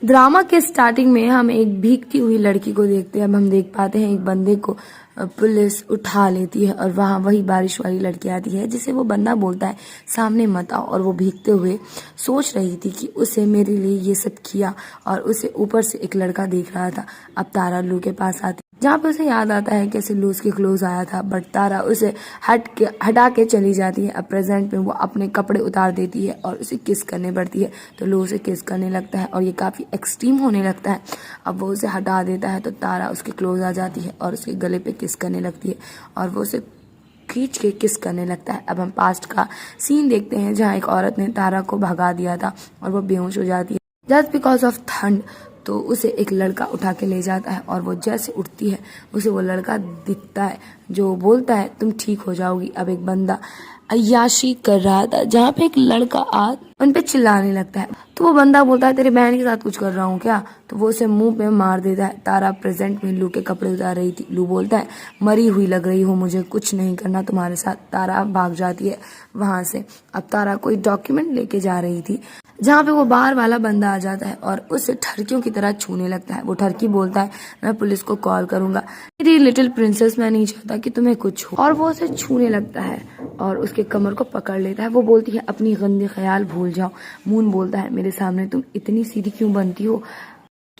Drama के starting में हम एक भीगती हुई लड़की को देखते हैं। अब हम देख पाते हैं एक बंदे को पुलिस उठा लेती है और वहाँ वही बारिश वाली लड़की आती है जिसे वो बंदा बोलता है सामने मत आओ, और वो भीगते हुए सोच रही थी कि उसे मेरे लिए ये सब किया, और उसे ऊपर से एक लड़का देख रहा था। अब तारा लू के पास आती जहाँ पे उसे याद आता है कैसे लू उसके क्लोज आया था, बट तारा उसे हटा के चली जाती है। अब प्रेजेंट में वो अपने कपड़े उतार देती है और उसे किस करने पड़ती है, तो लू उसे किस करने लगता है और ये काफ़ी एक्सट्रीम होने लगता है। अब वो उसे हटा देता है तो तारा उसके क्लोज आ जाती है और उसके गले पे किस करने लगती है और वो उसे खींच के किस करने लगता है। अब हम पास्ट का सीन देखते हैं जहाँ एक औरत ने तारा को भगा दिया था और वो बेहोश हो जाती है जस्ट बिकॉज ऑफ ठंड। तो उसे एक लड़का उठा के ले जाता है और वो जैसे उठती है उसे वो लड़का दिखता है जो बोलता है तुम ठीक हो जाओगी। अब एक बंदा अय्याशी कर रहा था जहाँ पे एक लड़का उन पे चिल्लाने लगता है, तो वो बंदा बोलता है तेरे बहन के साथ कुछ कर रहा हूँ क्या, तो वो उसे मुंह पे मार देता है। तारा प्रेजेंट में लू के कपड़े उतार रही थी। लू बोलता है मरी हुई लग रही हो, मुझे कुछ नहीं करना तुम्हारे साथ। तारा भाग जाती है वहां से। अब तारा कोई डॉक्यूमेंट लेके जा रही थी जहाँ पे वो बाहर वाला बंदा आ जाता है और उसे ठरकियों की तरह छूने लगता है। वो ठरकी बोलता है मैं पुलिस को कॉल करूंगा, मेरी लिटिल प्रिंसेस, मैं नहीं चाहता कि तुम्हें कुछ हो, और वो उसे छूने लगता है और उसके कमर को पकड़ लेता है। वो बोलती है अपनी गंदे ख्याल भूल जाओ। मून बोलता है मेरे सामने तुम इतनी सीधी क्यों बनती हो,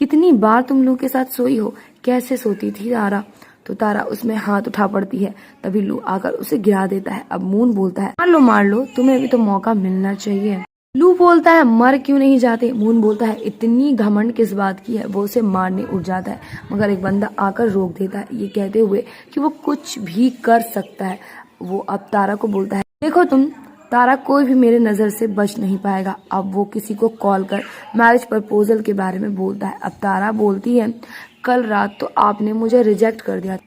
कितनी बार तुम लोग के साथ सोई हो, कैसे सोती थी तारा। तो तारा उसमें हाथ उठा पड़ती है, तभी लू आकर उसे गिरा देता है। अब मून बोलता है मार लो, तुम्हें भी तो मौका मिलना चाहिए। लू बोलता है मर क्यों नहीं जाते। मून बोलता है इतनी घमंड किस बात की है। वो उसे मारने उठ जाता है मगर एक बंदा आकर रोक देता है, ये कहते हुए कि वो कुछ भी कर सकता है। वो अब तारा को बोलता है देखो तुम तारा, कोई भी मेरे नजर से बच नहीं पाएगा। अब वो किसी को कॉल कर मैरिज प्रपोजल के बारे में बोलता है। अब तारा बोलती है कल रात तो आपने मुझे रिजेक्ट कर दिया।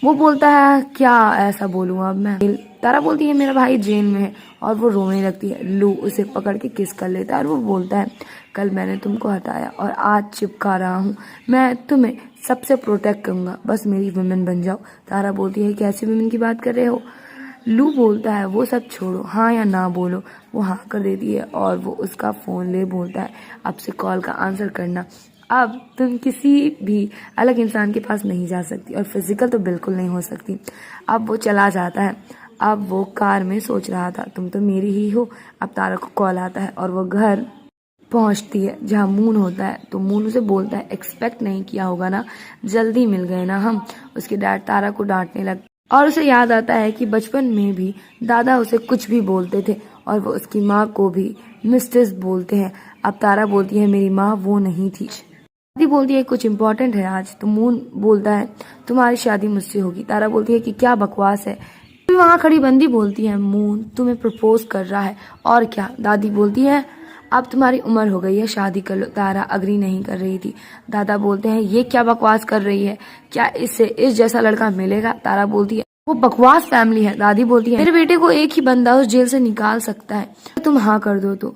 वो बोलता है क्या ऐसा बोलूँ अब मैं। तारा बोलती है मेरा भाई जेल में है, और वो रोने लगती है। लू उसे पकड़ के किस कर लेता है और वो बोलता है कल मैंने तुमको हटाया और आज चिपका रहा हूँ, मैं तुम्हें सबसे प्रोटेक्ट करूंगा, बस मेरी वुमेन बन जाओ। तारा बोलती है कैसी वुमेन की बात कर रहे हो। लू बोलता है वो सब छोड़ो, हाँ या ना बोलो। वो हाँ कर देती है और वो उसका फोन ले बोलता है अब से कॉल का आंसर करना, अब तुम किसी भी अलग इंसान के पास नहीं जा सकती और फिजिकल तो बिल्कुल नहीं हो सकती। अब वो चला जाता है। अब वो कार में सोच रहा था तुम तो मेरी ही हो। अब तारा को कॉल आता है और वो घर पहुंचती है जहाँ मून होता है। तो मून उसे बोलता है एक्सपेक्ट नहीं किया होगा ना, जल्दी मिल गए ना हम। उसके डैड तारा को डांटने लगते और उसे याद आता है कि बचपन में भी दादा उसे कुछ भी बोलते थे और वो उसकी माँ को भी मिस्टेस बोलते हैं। अब तारा बोलती है मेरी माँ वो नहीं थी। दादी बोलती है कुछ इम्पोर्टेंट है आज, तो मून बोलता है तुम्हारी शादी मुझसे होगी। तारा बोलती है कि क्या बकवास है। वहाँ खड़ी बंदी बोलती है मून तुम्हें प्रपोज कर रहा है और क्या। दादी बोलती है अब तुम्हारी उम्र हो गई है, शादी कर लो। तारा अग्री नहीं कर रही थी। दादा बोलते हैं ये क्या बकवास कर रही है, क्या इससे इस जैसा लड़का मिलेगा। तारा बोलती है वो बकवास फैमिली है। दादी बोलती है मेरे बेटे को एक ही बंदा उस जेल से निकाल सकता है, तुम हाँ कर दो तो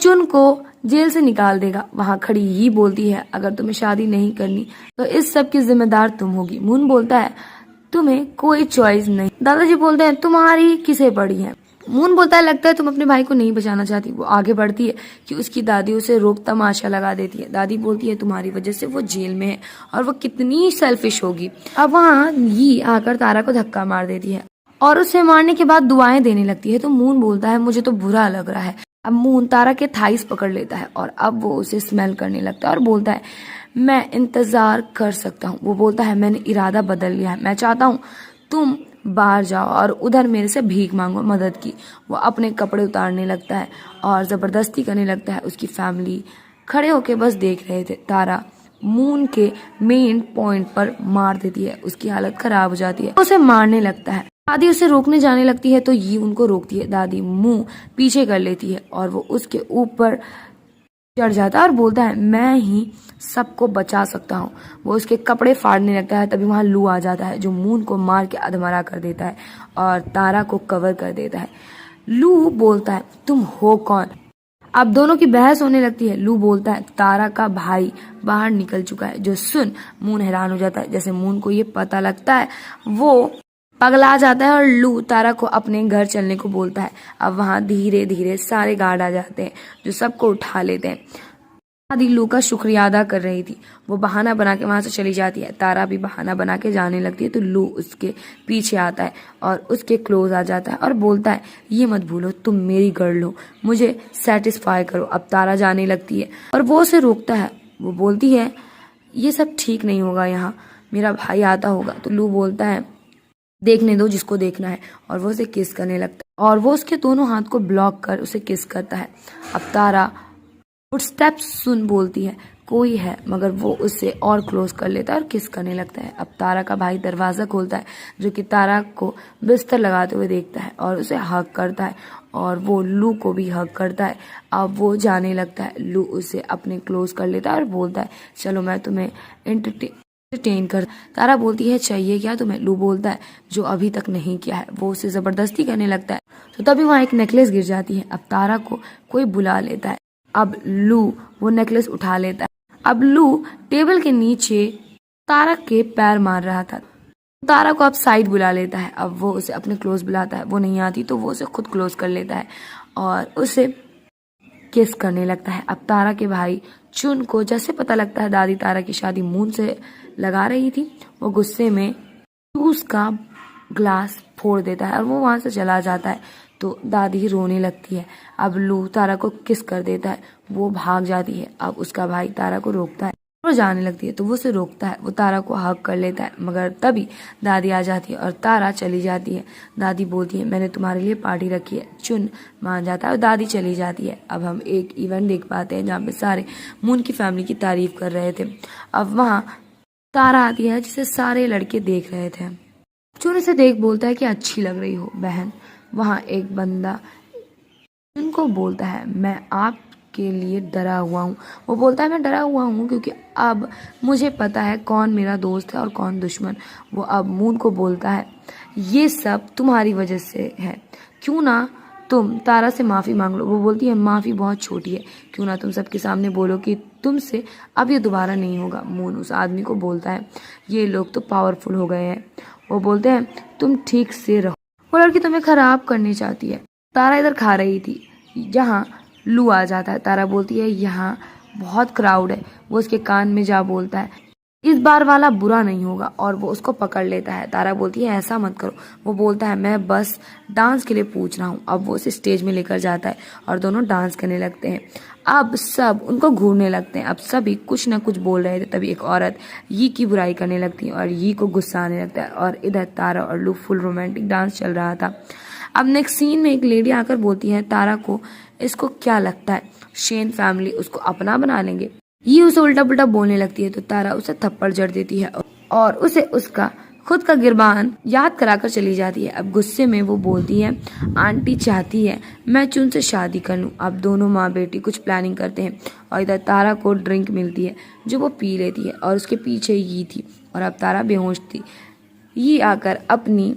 चुन को जेल से निकाल देगा। वहाँ खड़ी ही बोलती है अगर तुम्हें शादी नहीं करनी तो इस सब की जिम्मेदार तुम होगी। मून बोलता है तुम्हें कोई चॉइस नहीं। दादाजी बोलते हैं तुम्हारी किसे पड़ी है। मून बोलता है लगता है तुम अपने भाई को नहीं बचाना चाहती। वो आगे बढ़ती है कि उसकी दादी उसे रोक तमाशा लगा देती है। दादी बोलती है तुम्हारी वजह से वो जेल में है और वो कितनी सेल्फिश होगी। अब वहाँ ये आकर तारा को धक्का मार देती है और उसे मारने के बाद दुआएं देने लगती है। तो मून बोलता है मुझे तो बुरा लग रहा है। अब मून तारा के थाइस पकड़ लेता है और अब वो उसे स्मेल करने लगता है और बोलता है मैं इंतजार कर सकता हूँ। वो बोलता है मैंने इरादा बदल लिया है, मैं चाहता हूँ तुम बाहर जाओ और उधर मेरे से भीख मांगो मदद की। वो अपने कपड़े उतारने लगता है और जबरदस्ती करने लगता है। उसकी फैमिली खड़े होके बस देख रहे थे। तारा मून के मेन पॉइंट पर मार देती है, उसकी हालत खराब हो जाती है, उसे मारने लगता है। दादी उसे रोकने जाने लगती है तो ये उनको रोकती है। दादी मुंह पीछे कर लेती है और वो उसके ऊपर चढ़ जाता है और बोलता है मैं ही सबको बचा सकता हूँ। वो उसके कपड़े फाड़ने लगता है, तभी वहां लू आ जाता है जो मून को मार के अधमरा कर देता है और तारा को कवर कर देता है। लू बोलता है तुम हो कौन। अब दोनों की बहस होने लगती है। लू बोलता है तारा का भाई बाहर निकल चुका है। जो सुन मून हैरान हो जाता है। जैसे मून को ये पता लगता है वो पगला जाता है और लू तारा को अपने घर चलने को बोलता है। अब वहां धीरे धीरे सारे गार्ड आ जाते हैं जो सबको उठा लेते हैं। दादी लू का शुक्रिया अदा कर रही थी। वो बहाना बना के वहां से चली जाती है। तारा भी बहाना बना के जाने लगती है तो लू उसके पीछे आता है और उसके क्लोज आ जाता है और बोलता है, ये मत भूलो तुम मेरी गर्ल हो, मुझे सेटिस्फाई करो। अब तारा जाने लगती है और वो उसे रोकता है। वो बोलती है, ये सब ठीक नहीं होगा, यहाँ मेरा भाई आता होगा। तो लू बोलता है, देखने दो जिसको देखना है, और वो उसे किस करने लगता है और वो उसके दोनों हाथ को ब्लॉक कर उसे किस करता है। अब तारा फुटस्टेप्स सुन बोलती है, कोई है, मगर वो उससे और क्लोज कर लेता है और किस करने लगता है। अब तारा का भाई दरवाजा खोलता है, जो कि तारा को बिस्तर लगाते हुए देखता है और उसे हग करता है और वो लू को भी हग करता है। अब वो जाने लगता है। लू उसे अपने क्लोज कर लेता है और बोलता है, चलो मैं तुम्हें एंटरटेन कर। तारा बोलती है, चाहिए क्या तुम्हें? लू बोलता है, जो अभी तक नहीं किया है। वो उसे जबरदस्ती करने लगता है तो तभी वहां एक नेकलेस गिर जाती है। अब तारा को कोई बुला लेता है। अब लू वो नेकलेस उठा लेता है। अब लू टेबल के नीचे तारा के पैर मार रहा था। तारा को अब साइड बुला लेता है। अब वो उसे अपने क्लोज बुलाता है, वो नहीं आती तो वो उसे खुद क्लोज कर लेता है और उसे किस करने लगता है। अब तारा के भाई चुन को जैसे पता लगता है दादी तारा की शादी मून से लगा रही थी, वो गुस्से में जूस का ग्लास फोड़ देता है और वो वहां से चला जाता है। तो दादी रोने लगती है। अब लू तारा को किस कर देता है, वो भाग जाती है। अब उसका भाई तारा को रोकता है, वो जाने लगती है तो वो उसे रोकता है। वो तारा को हग कर लेता है, मगर तभी दादी आ जाती है और तारा चली जाती है। दादी बोलती है, मैंने तुम्हारे लिए पार्टी रखी है। चुन मान जाता है और दादी चली जाती है। अब हम एक इवेंट देख पाते हैं जहाँ पे सारे मून की फैमिली की तारीफ कर रहे थे। अब वहाँ तारा आती है जिसे सारे लड़के देख रहे थे। चुन उसे देख बोलता है कि अच्छी लग रही हो बहन। वहाँ एक बंदा उनको बोलता है, मैं आपके लिए डरा हुआ हूँ। वो बोलता है, मैं डरा हुआ हूँ क्योंकि अब मुझे पता है कौन मेरा दोस्त है और कौन दुश्मन। वो अब मून को बोलता है, ये सब तुम्हारी वजह से है, क्यों ना तुम तारा से माफ़ी मांग लो। वो बोलती है, माफ़ी बहुत छोटी है, क्यों ना तुम सबके सामने बोलो कि तुमसे अब ये दोबारा नहीं होगा। मून उस आदमी को बोलता है, ये लोग तो पावरफुल हो गए हैं। वो बोलते हैं, तुम ठीक से रहो, वो लड़की तुम्हें खराब करनी चाहती है। तारा इधर खा रही थी, यहाँ लू आ जाता है। तारा बोलती है, यहाँ बहुत क्राउड है। वो उसके कान में जा बोलता है, इस बार वाला बुरा नहीं होगा, और वो उसको पकड़ लेता है। तारा बोलती है, ऐसा मत करो। वो बोलता है, मैं बस डांस के लिए पूछ रहा हूँ। अब वो उसे स्टेज में लेकर जाता है और दोनों डांस करने लगते हैं। अब सब उनको घूरने लगते हैं। अब सभी कुछ न कुछ बोल रहे थे, तभी एक औरत यी की बुराई करने लगती है और यी को गुस्सा आने लगता है और इधर तारा और लू फुल रोमांटिक डांस चल रहा था। अब नेक्स्ट सीन में एक लेडी आकर बोलती है तारा को, इसको क्या लगता है शेन फैमिली उसको अपना बना लेंगे? ये उसे उल्टा पुल्टा बोलने लगती है तो तारा उसे थप्पड़ जड़ देती है और उसे उसका खुद का गिरबान याद कराकर चली जाती है। अब गुस्से में वो बोलती है, आंटी चाहती है मैं चुन से शादी कर लूं। अब दोनों माँ बेटी कुछ प्लानिंग करते हैं और इधर तारा को ड्रिंक मिलती है जो वो पी लेती है और उसके पीछे ये थी और अब तारा बेहोश थी। ये आकर अपनी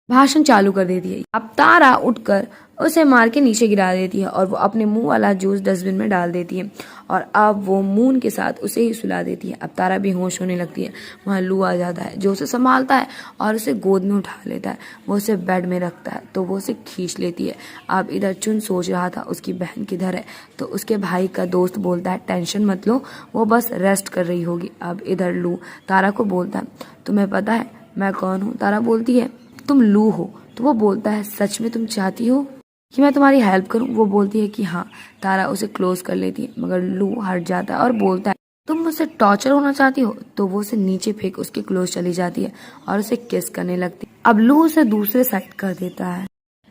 भाषण चालू कर देती है। अब तारा उठकर उसे मार के नीचे गिरा देती है और वो अपने मुंह वाला जूस डस्टबिन में डाल देती है और अब वो मून के साथ उसे ही सुला देती है। अब तारा बेहोश होने लगती है। वहाँ लू आ जाता है जो उसे संभालता है और उसे गोद में उठा लेता है। वो उसे बेड में रखता है तो वो उसे खींच लेती है। अब इधर चुन सोच रहा था उसकी बहन किधर है, तो उसके भाई का दोस्त बोलता है, टेंशन मत लो, वो बस रेस्ट कर रही होगी। अब इधर लू तारा को बोलता है, तुम्हें पता है मैं कौन हूँ? तारा बोलती है, तुम लू हो। तो वो बोलता है, सच में तुम चाहती हो कि मैं तुम्हारी हेल्प करूं? वो बोलती है कि हाँ। तारा उसे क्लोज कर लेती है मगर लू हट जाता है और बोलता है, तुम मुझसे टॉर्चर होना चाहती हो? तो वो उसे नीचे फेंक उसके क्लोज चली जाती है और उसे किस करने लगती है। अब लू उसे दूसरे साइड कर देता है।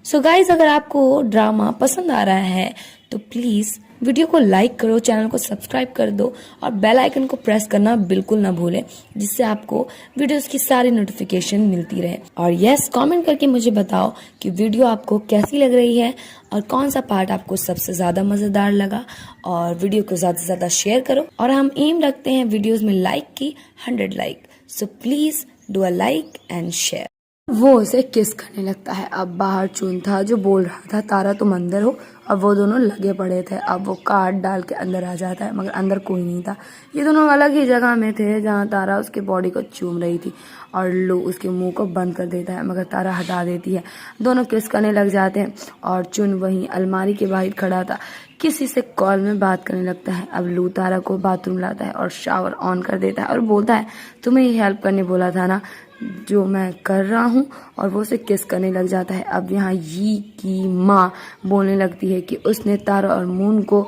सो गाइज, अगर आपको ड्रामा पसंद आ रहा है तो प्लीज वीडियो को लाइक करो, चैनल को सब्सक्राइब कर दो और बेल आइकन को प्रेस करना बिल्कुल ना भूलें, जिससे आपको वीडियोस की सारी नोटिफिकेशन मिलती रहे। और यस, कमेंट करके मुझे बताओ कि वीडियो आपको कैसी लग रही है और कौन सा पार्ट आपको सबसे ज्यादा मजेदार लगा। और वीडियो को ज्यादा से ज्यादा शेयर करो और हम एम रखते हैं वीडियोस में लाइक की 100 like. So please do a like and share. वो उसे किस करने लगता है। अब बाहर चुन था जो बोल रहा था, तारा तुम अंदर हो। अब वो दोनों लगे पड़े थे। अब वो कार्ड डाल के अंदर आ जाता है मगर अंदर कोई नहीं था। ये दोनों अलग ही जगह में थे जहाँ तारा उसके बॉडी को चूम रही थी और लू उसके मुंह को बंद कर देता है मगर तारा हटा देती है। दोनों किस करने लग जाते हैं और चुन वहीं अलमारी के बाहर खड़ा था किसी से कॉल में बात करने लगता है। अब लू तारा को बाथरूम लाता है और शावर ऑन कर देता है और बोलता है तुम्हें ये हेल्प करने बोला था ना, जो मैं कर रहा हूँ, और वो उसे किस करने लग जाता है। अब यहाँ यी की माँ बोलने लगती है कि उसने तारा और मून को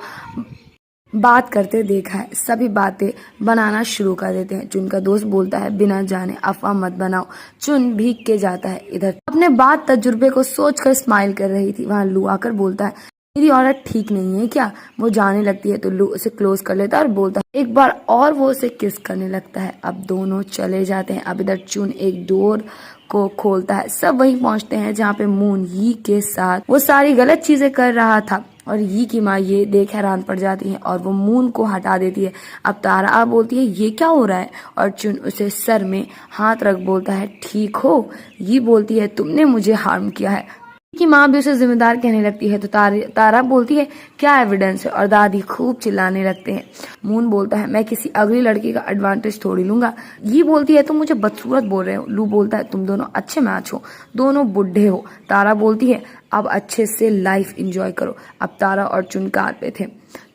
बात करते देखा है। सभी बातें बनाना शुरू कर देते हैं। चुन का दोस्त बोलता है बिना जाने अफवाह मत बनाओ। चुन भीग के जाता है। इधर अपने बात तजुर्बे को सोचकर स्माइल कर रही थी, वहां लू आकर बोलता है मेरी औरत ठीक नहीं है क्या। वो जाने लगती है तो लू उसे क्लोज कर लेता है और बोलता है एक बार और, वो उसे किस करने लगता है। अब दोनों चले जाते हैं। अब इधर चुन एक डोर को खोलता है। सब वहीं पहुंचते हैं जहाँ पे मून यी के साथ वो सारी गलत चीजें कर रहा था, और यी की माँ ये देख हैरान पड़ जाती है और वो मून को हटा देती है। अब तारा आप बोलती है ये क्या हो रहा है, और चुन उसे सर में हाथ रख बोलता है ठीक हो। ये बोलती है तुमने मुझे हार्म किया है। की माँ भी उसे जिम्मेदार कहने लगती है तो तारा बोलती है क्या एविडेंस है, और दादी खूब चिल्लाने लगते हैं। मून बोलता है मैं किसी अगली लड़की का एडवांटेज थोड़ी लूंगा। ये बोलती है तुम मुझे बदसूरत बोल रहे हो। लू बोलता है तुम दोनों अच्छे मैच हो, दोनों बुढ़े हो। तारा बोलती है अब अच्छे से लाइफ एंजॉय करो। अब तारा और चुन कार पे थे।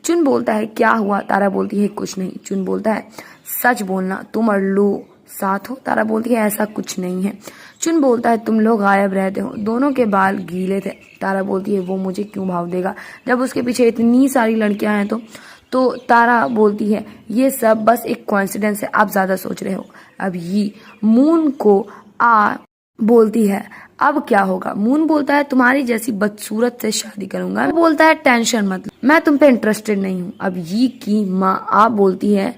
चुन बोलता है क्या हुआ। तारा बोलती है कुछ नहीं। चुन बोलता है सच बोलना, तुम और लू साथ हो। तारा बोलती है ऐसा कुछ नहीं है। चुन बोलता है तुम लोग गायब रहते हो, दोनों के बाल गीले थे। तारा बोलती है वो मुझे क्यों भाव देगा जब उसके पीछे इतनी सारी लड़कियां हैं। तो तारा बोलती है ये सब बस एक कोइंसिडेंस है, आप ज्यादा सोच रहे हो। अब ये मून को बोलती है अब क्या होगा। मून बोलता है तुम्हारी जैसी बदसूरत से शादी करूंगा। वो बोलता है टेंशन मत लो, मैं तुम पे इंटरेस्टेड नहीं हूँ। अब ये की माँ बोलती है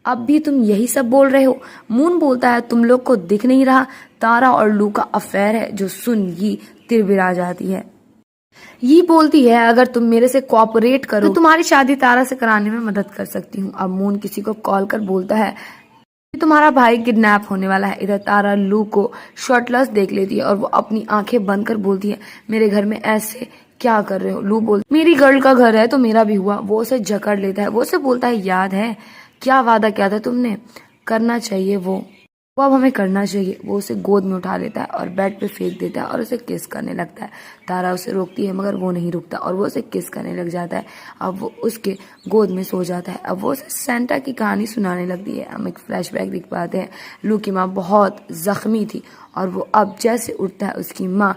अब भी तुम यही सब बोल रहे हो। मून बोलता है तुम लोग को दिख नहीं रहा, तारा और लू का अफेयर है। जो सुन ये तिरबिरा जाती है। ये बोलती है अगर तुम मेरे से कोऑपरेट करो तो तुम्हारी शादी तारा से कराने में मदद कर सकती हूँ। अब मून किसी को कॉल कर बोलता है तुम्हारा भाई किडनैप होने वाला है। इधर तारा लू को शर्टलेस देख लेती है और वो अपनी आंखें बंद कर बोलती है मेरे घर में ऐसे क्या कर रहे हो। लू बोलती मेरी गर्ल का घर है तो मेरा भी हुआ। वो उसे जकड़ लेता है। वो उसे बोलता है याद है क्या वादा किया था तुमने, करना चाहिए वो अब हमें करना चाहिए। वो उसे गोद में उठा लेता है और बेड पे फेंक देता है और उसे किस करने लगता है। तारा उसे रोकती है मगर वो नहीं रुकता और वो उसे किस करने लग जाता है। अब वो उसके गोद में सो जाता है। अब वो उसे सेंटा की कहानी सुनाने लगती है। हम एक फ्लैशबैक दिख पाते हैं। लू की माँ बहुत जख्मी थी और वो अब जैसे उठता है उसकी माँ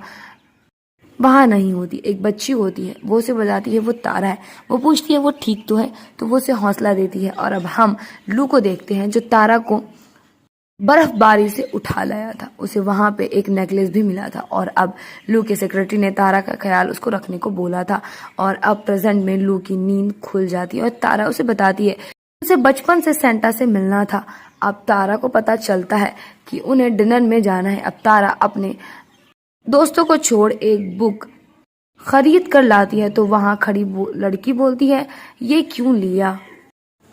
वहां नहीं होती, एक बच्ची होती है। वो उसे बताती है वो तारा है। वो पूछती है वो ठीक तो है, तो वो उसे हौसला देती है। और अब हम लू को देखते हैं जो तारा को बर्फबारी से उठा लाया था। उसे वहां पे एक नेकलेस भी मिला था और अब लू के सेक्रेटरी ने तारा का ख्याल उसको रखने को बोला था। और अब प्रेजेंट में लू की नींद खुल जाती है और तारा उसे बताती है उसे बचपन से सेंटा से मिलना था। अब तारा को पता चलता है कि उन्हें डिनर में जाना है। अब तारा अपने दोस्तों को छोड़ एक बुक खरीद कर लाती है तो वहां खड़ी लड़की बोलती है ये क्यों लिया,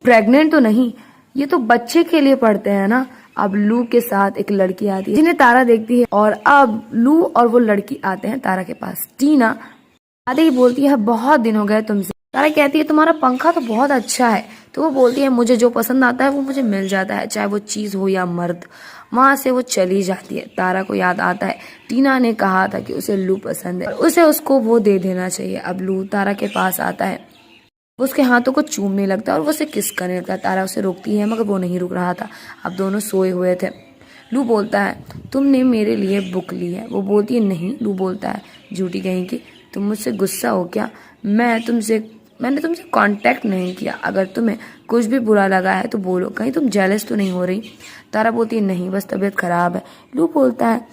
प्रेग्नेंट तो नहीं, ये तो बच्चे के लिए पढ़ते हैं ना। अब लू के साथ एक लड़की आती है जिन्हें तारा देखती है और अब लू और वो लड़की आते हैं तारा के पास। टीना आते ही बोलती है बहुत दिन हो गए तुमसे। तारा कहती है तुम्हारा पंखा तो बहुत अच्छा है। तो वो बोलती है मुझे जो पसंद आता है वो मुझे मिल जाता है, चाहे वो चीज हो या मर्द। वहां से वो चली जाती है। तारा को याद आता है टीना ने कहा था कि उसे लू पसंद है, उसे उसको वो दे देना चाहिए। अब लू तारा के पास आता है, वो उसके हाथों को चूमने लगता है और वो उसे किस करने लगता है। तारा उसे रोकती है मगर वो नहीं रुक रहा था। अब दोनों सोए हुए थे। लू बोलता है तुमने मेरे लिए बुक ली है। वो बोलती है नहीं। लू बोलता है झूठी कहीं की, तुम मुझसे गुस्सा हो क्या, मैंने तुमसे कांटेक्ट नहीं किया। अगर तुम्हें कुछ भी बुरा लगा है तो बोलो, कहीं तुम जेलस तो नहीं हो रही। तारा बोलती है नहीं, बस तबीयत खराब है। लू बोलता है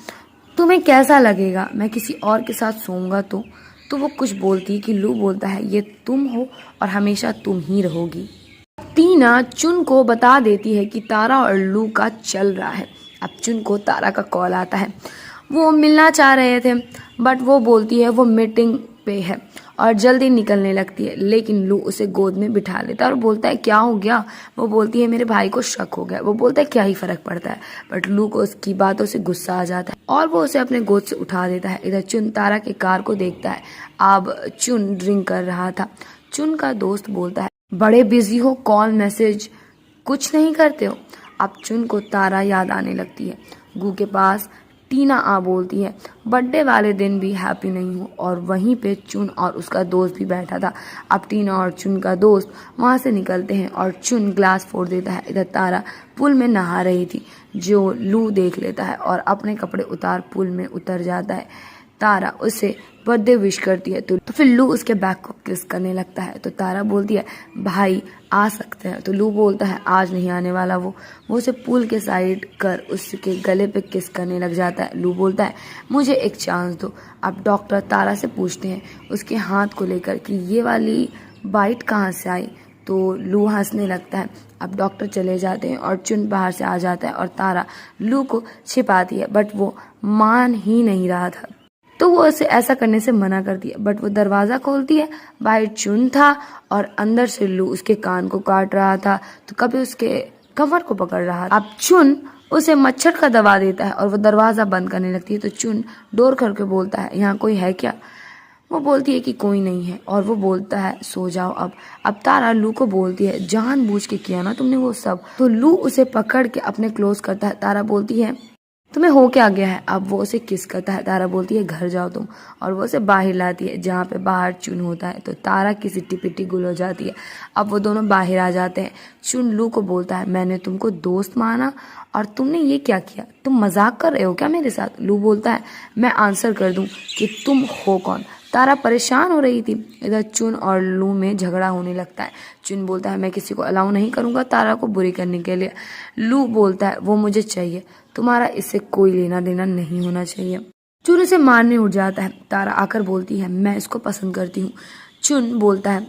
तुम्हें कैसा लगेगा मैं किसी और के साथ सोऊंगा तो वो कुछ बोलती कि लू बोलता है ये तुम हो और हमेशा तुम ही रहोगी। टीना चुन को बता देती है कि तारा और लू का चल रहा है। अब चुन को तारा का कॉल आता है। वो मिलना चाह रहे थे बट वो बोलती है वो मीटिंग पे है और जल्दी निकलने लगती है। लेकिन लू उसे गोद में बिठा लेता है और बोलता है क्या हो गया। वो बोलती है मेरे भाई को शक हो गया। वो बोलता है क्या ही फर्क पड़ता है, बट लू को उसकी बातों से गुस्सा आ जाता है और वो उसे अपने गोद से उठा देता है। इधर चुन तारा के कार को देखता है। अब चुन ड्रिंक कर रहा था। चुन का दोस्त बोलता है बड़े बिजी हो, कॉल मैसेज कुछ नहीं करते हो। अब चुन को तारा याद आने लगती है। गू के पास टीना आ बोलती है बर्थडे वाले दिन भी हैप्पी नहीं हूँ। और वहीं पे चुन और उसका दोस्त भी बैठा था। अब टीना और चुन का दोस्त वहाँ से निकलते हैं और चुन ग्लास फोड़ देता है। इधर तारा पुल में नहा रही थी जो लू देख लेता है और अपने कपड़े उतार पुल में उतर जाता है। तारा उसे बर्थडे विश करती है तो फिर लू उसके बैग को किस करने लगता है। तो तारा बोलती है भाई आ सकते हैं। तो लू बोलता है आज नहीं आने वाला वो उसे पुल के साइड कर उसके गले पे किस करने लग जाता है। लू बोलता है मुझे एक चांस दो। अब डॉक्टर तारा से पूछते हैं उसके हाथ को लेकर कि ये वाली बाइट कहाँ से आई। तो लू हंसने लगता है। अब डॉक्टर चले जाते हैं और चुन बाहर से आ जाता है और तारा लू को छिपाती है बट वो मान ही नहीं रहा था तो वो उसे ऐसा करने से मना करती है। बट वो दरवाजा खोलती है, बाहर चुन था और अंदर से लू उसके कान को काट रहा था तो कभी उसके कमर को पकड़ रहा था। अब चुन उसे मच्छर का दवा देता है और वो दरवाजा बंद करने लगती है। तो चुन डोर करके बोलता है यहाँ कोई है क्या। वो बोलती है कि कोई नहीं है और वो बोलता है सो जाओ अब तारा लू को बोलती है जानबूझ के किया ना तुमने वो सब। तो लू उसे पकड़ के अपने क्लोज करता है। तारा बोलती है तुम्हें हो क्या गया है। अब वो उसे किस करता है। तारा बोलती है घर जाओ तुम और वो उसे बाहर लाती है जहाँ पे बाहर चुन होता है। तो तारा की सिट्टी पिट्टी गुल हो जाती है। अब वो दोनों बाहर आ जाते हैं। चुन लू को बोलता है मैंने तुमको दोस्त माना और तुमने ये क्या किया, तुम मजाक कर रहे हो क्या मेरे साथ। लू बोलता है मैं आंसर कर दूं कि तुम हो कौन। तारा परेशान हो रही थी। इधर चुन और लू में झगड़ा होने लगता है। चुन बोलता है मैं किसी को अलाउ नहीं करूंगा तारा को बुरी करने के लिए। लू बोलता है वो मुझे चाहिए, तुम्हारा इससे कोई लेना देना नहीं होना चाहिए। चुन उसे मारने उठ जाता है। तारा आकर बोलती है मैं इसको पसंद करती हूँ। चुन बोलता है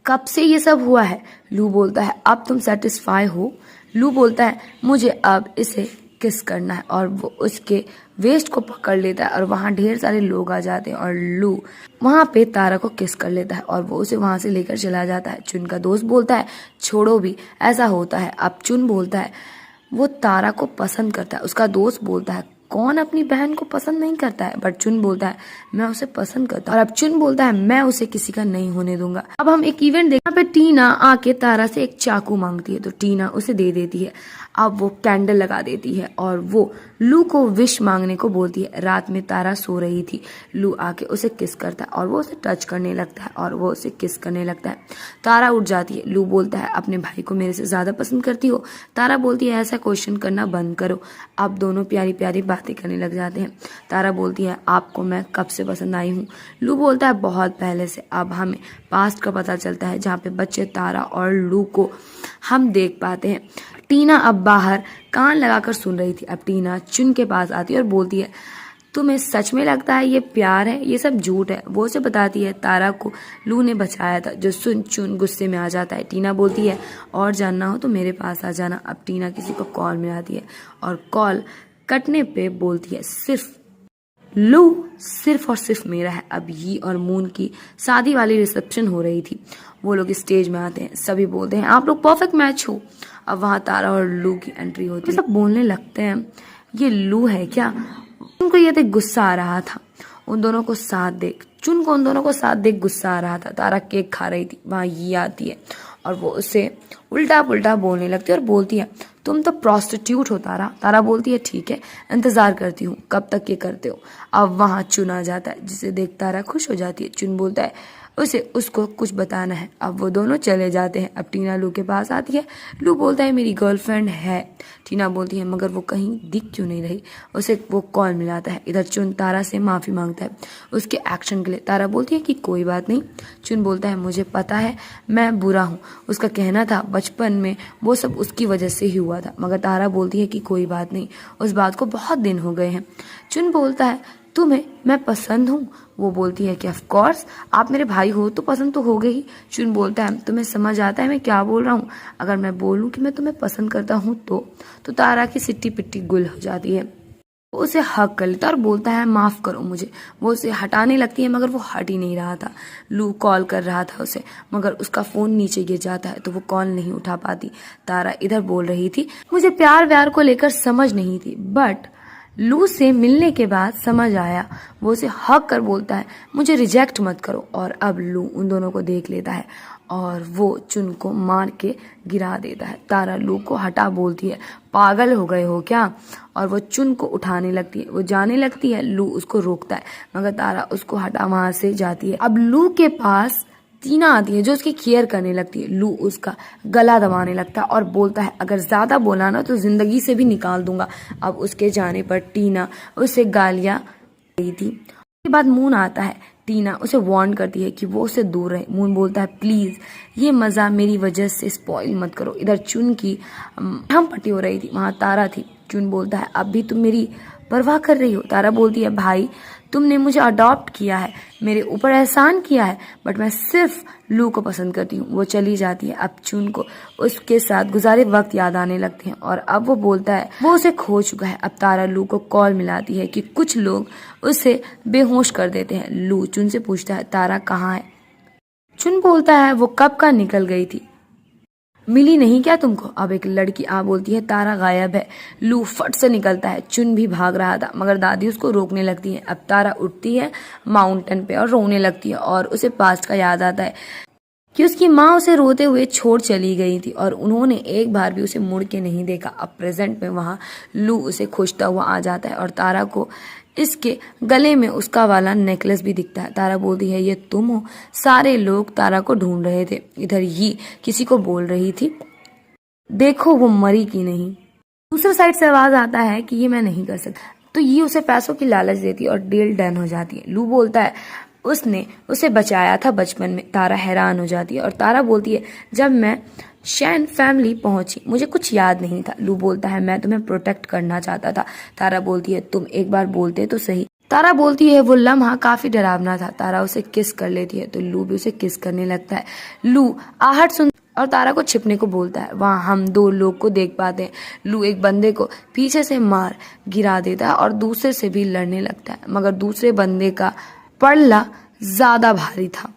कब से ये सब हुआ है। लू बोलता है अब तुम सेटिस्फाई हो। लू बोलता है मुझे अब इसे किस करना है और वो उसके वेस्ट को पकड़ लेता है और वहाँ ढेर सारे लोग आ जाते हैं और लू वहाँ पे तारा को किस कर लेता है और वो उसे वहाँ से लेकर चला जाता है। चुन का दोस्त बोलता है छोड़ो भी ऐसा होता है। अब चुन बोलता है वो तारा को पसंद करता है। उसका दोस्त बोलता है कौन अपनी बहन को पसंद नहीं करता है। बट चुन बोलता है मैं उसे पसंद करता हूँ। और अब चुन बोलता है मैं उसे किसी का नहीं होने दूंगा। अब हम एक इवेंट देखते हैं। यहाँ पे टीना आके तारा से एक चाकू मांगती है तो टीना उसे दे देती है। अब वो कैंडल लगा देती है और वो लू को विश मांगने को बोलती है। रात में तारा सो रही थी। लू आके उसे किस करता है और वो उसे टच करने लगता है और वो उसे किस करने लगता है। तारा उठ जाती है। लू बोलता है अपने भाई को मेरे से ज्यादा पसंद करती हो। तारा बोलती है ऐसा क्वेश्चन करना बंद करो। अब दोनों प्यारी प्यारी बातें करने लग जाते हैं। तारा बोलती है आपको मैं कब से पसंद आई हूँ। लू बोलता है बहुत पहले से। अब हमें पास्ट का पता चलता है जहाँ पे बच्चे तारा और लू को हम देख पाते हैं। टीना अब बाहर कान लगाकर सुन रही थी। अब टीना चुन के पास आती है और बोलती है तुम्हें सच में लगता है ये प्यार है, ये सब झूठ है। वो उसे बताती है तारा को लू ने बचाया था। जो सुन चुन गुस्से में आ जाता है। टीना बोलती है और जानना हो तो मेरे पास आ जाना। अब टीना किसी को कॉल मिलाती है और कॉल कटने पे बोलती है सिर्फ लू सिर्फ और सिर्फ मेरा है। अब यी और मून की शादी वाली रिसेप्शन हो रही थी। वो लोग स्टेज में आते हैं। सभी बोलते हैं आप लोग परफेक्ट मैच हो। अब वहाँ तारा और लू की एंट्री होती है। सब बोलने लगते हैं ये लू है क्या। उनको ये देख गुस्सा आ रहा था। उन दोनों को साथ देख चुन को उन दोनों को साथ देख गुस्सा आ रहा था। तारा केक खा रही थी। वहाँ ये आती है और वो उसे उल्टा पुल्टा बोलने लगती है और बोलती है तुम तो प्रोस्टिट्यूट हो तारा। तारा बोलती है ठीक है इंतजार करती हूँ कब तक ये करते हो। अब वहाँ चुन आ जाता है जिसे देख तारा खुश हो जाती है। चुन बोलता है उसे उसको कुछ बताना है। अब वो दोनों चले जाते हैं। अब टीना लू के पास आती है। लू बोलता है मेरी गर्लफ्रेंड है। टीना बोलती है मगर वो कहीं दिख क्यों नहीं रही। उसे वो कॉल मिलाता है। इधर चुन तारा से माफी मांगता है उसके एक्शन के लिए। तारा बोलती है कि कोई बात नहीं। चुन बोलता है मुझे पता है मैं बुरा हूँ। उसका कहना था बचपन में वो सब उसकी वजह से ही हुआ था। मगर तारा बोलती है कि कोई बात नहीं, उस बात को बहुत दिन हो गए हैं। चुन बोलता है तुम्हें मैं पसंद हूँ। वो बोलती है कि ऑफ कोर्स आप मेरे भाई हो तो पसंद तो हो गई ही। चुन बोलता है तुम्हें समझ आता है मैं क्या बोल रहा हूँ। अगर मैं बोलूँ कि मैं तुम्हें पसंद करता हूँ तो तारा की सिट्टी पिट्टी गुल हो जाती है। वो उसे हक कर लेता और बोलता है माफ करो मुझे। वो उसे हटाने लगती है मगर वो हट ही नहीं रहा था। लू कॉल कर रहा था उसे मगर उसका फोन नीचे गिर जाता है तो वो कॉल नहीं उठा पाती। तारा इधर बोल रही थी मुझे प्यार व्यार को लेकर समझ नहीं थी बट लू से मिलने के बाद समझ आया। वो उसे हक कर बोलता है मुझे रिजेक्ट मत करो। और अब लू उन दोनों को देख लेता है और वो चुन को मार के गिरा देता है। तारा लू को हटा बोलती है, पागल हो गए हो क्या? और वो चुन को उठाने लगती है। वो जाने लगती है, लू उसको रोकता है, मगर तारा उसको हटा वहां से जाती है। अब लू के पास टीना आती है जो उसकी केयर करने लगती है। लू उसका गला दबाने लगता है और बोलता है, अगर ज्यादा बोला ना तो जिंदगी से भी निकाल दूंगा। अब उसके जाने पर टीना उसे गालियां दी थी। उसके बाद मून आता है। टीना उसे वार्न करती है कि वो उससे दूर रहे। मून बोलता है, प्लीज ये मजा मेरी वजह से स्पॉइल मत करो। इधर चुन की हम पट्टी हो रही थी, वहां तारा थी। चुन बोलता है, अब भी तुम मेरी परवाह कर रही हो? तारा बोलती है, भाई तुमने मुझे अडॉप्ट किया है, मेरे ऊपर एहसान किया है, बट मैं सिर्फ लू को पसंद करती हूँ। वो चली जाती है। अब चुन को उसके साथ गुजारे वक्त याद आने लगते हैं और अब वो बोलता है वो उसे खो चुका है। अब तारा लू को कॉल मिलाती है कि कुछ लोग उसे बेहोश कर देते हैं। लू चुन से पूछता है, तारा कहाँ है? चुन बोलता है, वो कब का निकल गई थी, मिली नहीं क्या तुमको? अब एक लड़की आ बोलती है, तारा गायब है। लू फट से निकलता है। चुन भी भाग रहा था मगर दादी उसको रोकने लगती है। अब तारा उठती है माउंटेन पे और रोने लगती है और उसे पास्ट का याद आता है कि उसकी माँ उसे रोते हुए छोड़ चली गई थी और उन्होंने एक बार भी उसे मुड़ के नहीं देखा। अब प्रेजेंट में वहां लू उसे खोजता हुआ आ जाता है और तारा को इसके गले में उसका वाला नेकलेस भी दिखता है। तारा बोलती है, ये तुम हो? सारे लोग तारा को ढूंढ रहे थे। इधर ये किसी को बोल रही थी, देखो वो मरी की नहीं। दूसरे साइड से आवाज आता है कि ये मैं नहीं कर सकता। तो ये उसे पैसों की लालच देती है और डील डन हो जाती है। लू बोलता है, उसने उसे बचाया था बचपन में। तारा हैरान हो जाती है और तारा बोलती है, जब मैं शैन फैमिली पहुंची मुझे कुछ याद नहीं था। लू बोलता है, मैं तुम्हें प्रोटेक्ट करना चाहता था। तारा बोलती है, तुम एक बार बोलते तो सही। तारा बोलती है, वो लम्हा काफी डरावना था। तारा उसे किस कर लेती है तो लू भी उसे किस करने लगता है। लू आहट सुन और तारा को छिपने को बोलता है। वहां हम दो लोग को देख पाते हैं। लू एक बंदे को पीछे से मार गिरा देता है और दूसरे से भी लड़ने लगता है, मगर दूसरे बंदे का पल्ला ज्यादा भारी था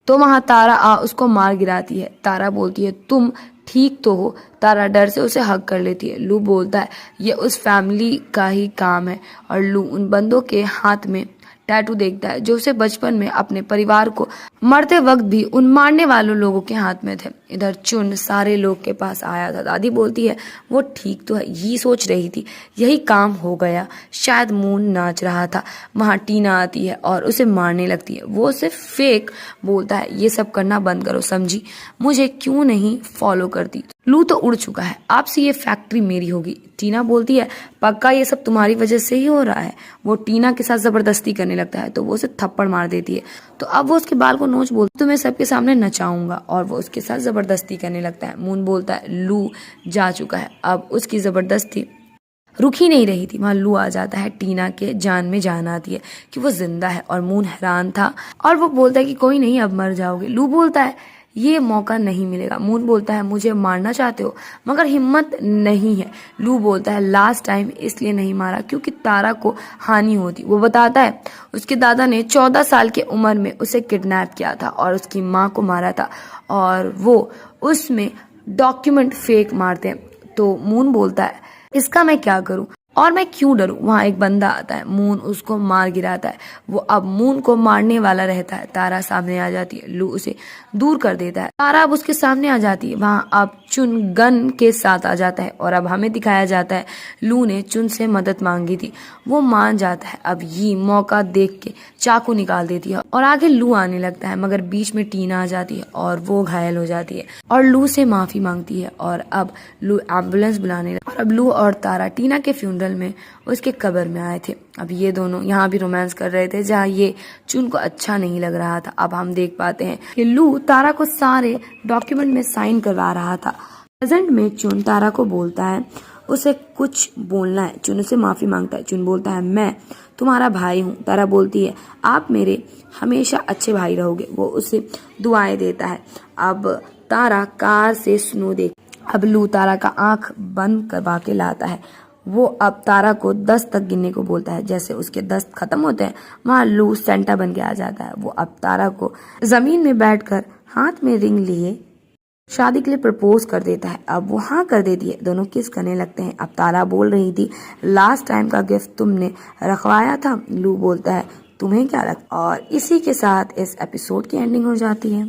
तो वहां तारा आ उसको मार गिराती है। तारा बोलती है, तुम ठीक तो हो? तारा डर से उसे हग कर लेती है। लू बोलता है, ये उस फैमिली का ही काम है। और लू उन बंदों के हाथ में टैटू देखता है जो उसे बचपन में अपने परिवार को मरते वक्त भी उन मारने वालों लोगों के हाथ में थे। इधर चुन सारे लोग के पास आया था। दादी बोलती है, वो ठीक तो है, ये सोच रही थी यही काम हो गया। शायद मून नाच रहा था। वहां टीना आती है और उसे मारने लगती है। वो उसे फेक बोलता है, ये सब करना बंद करो, समझी? मुझे क्यों नहीं फॉलो करती? लू तो उड़ चुका है, आपसे ये फैक्ट्री मेरी होगी। टीना बोलती है, पक्का ये सब तुम्हारी वजह से ही हो रहा है? वो टीना के साथ जबरदस्ती करने लगता है तो वो उसे थप्पड़ मार देती है। तो अब वो उसके बाल को नोच बोलती है, तुम्हें सबके सामने नचाऊंगा, और वो उसके साथ जबरदस्ती करने लगता है। मून बोलता है, लू जा चुका है, अब उसकी जबरदस्ती रुक ही नहीं रही थी। वहां लू आ जाता है। टीना के जान में जान आती है कि वो जिंदा है और मून हैरान था और वो बोलता है कि कोई नहीं, अब मर जाओगे। लू बोलता है, ये मौका नहीं मिलेगा। मून बोलता है, मुझे मारना चाहते हो मगर हिम्मत नहीं है। लू बोलता है, लास्ट टाइम इसलिए नहीं मारा क्योंकि तारा को हानि होती। वो बताता है उसके दादा ने 14 साल की उम्र में उसे किडनैप किया था और उसकी माँ को मारा था और वो उसमें डॉक्यूमेंट फेक मारते हैं। तो मून बोलता है, इसका मैं क्या करूं और मैं क्यों डरूं? वहां एक बंदा आता है, मून उसको मार गिराता है। वो अब मून को मारने वाला रहता है। तारा सामने आ जाती है। लू उसे दूर कर देता है। तारा अब उसके सामने आ जाती है। वहां अब चुन गन के साथ आ जाता है और अब हमें दिखाया जाता है लू ने चुन से मदद मांगी थी, वो मान जाता है। अब ये मौका देख के चाकू निकाल देती है और आगे लू आने लगता है, मगर बीच में टीना आ जाती है और वो घायल हो जाती है और लू से माफी मांगती है। और अब लू एम्बुलेंस बुलाने लगता है। अब लू और तारा टीना के फ्यूनरल में उसके कब्र में आए थे। अब ये दोनों यहाँ भी रोमांस कर रहे थे जहाँ ये चुन को अच्छा नहीं लग रहा था। अब हम देख पाते हैं कि लू तारा को सारे डॉक्यूमेंट में साइन करवा रहा था। प्रेजेंट में चुन तारा को बोलता है उसे कुछ बोलना है। चुन उसे माफी मांगता है। चुन बोलता है, मैं तुम्हारा भाई हूँ। तारा बोलती है, आप मेरे हमेशा अच्छे भाई रहोगे। वो उसे दुआएं देता है। अब तारा कार से स्नो देख। अब लू तारा का आंख बंद करवा के लाता है। वो अब तारा को 10 तक गिनने को बोलता है। जैसे उसके 10 खत्म होते हैं वहां लू सेंटा बन के आ जाता है। वो अब तारा को जमीन में बैठकर हाथ में रिंग लिए शादी के लिए प्रपोज कर देता है। अब वो हाँ कर देती है। दोनों किस करने लगते हैं। अब तारा बोल रही थी, लास्ट टाइम का गिफ्ट तुमने रखवाया था। लू बोलता है, तुम्हें क्या लगता? और इसी के साथ इस एपिसोड की एंडिंग हो जाती है।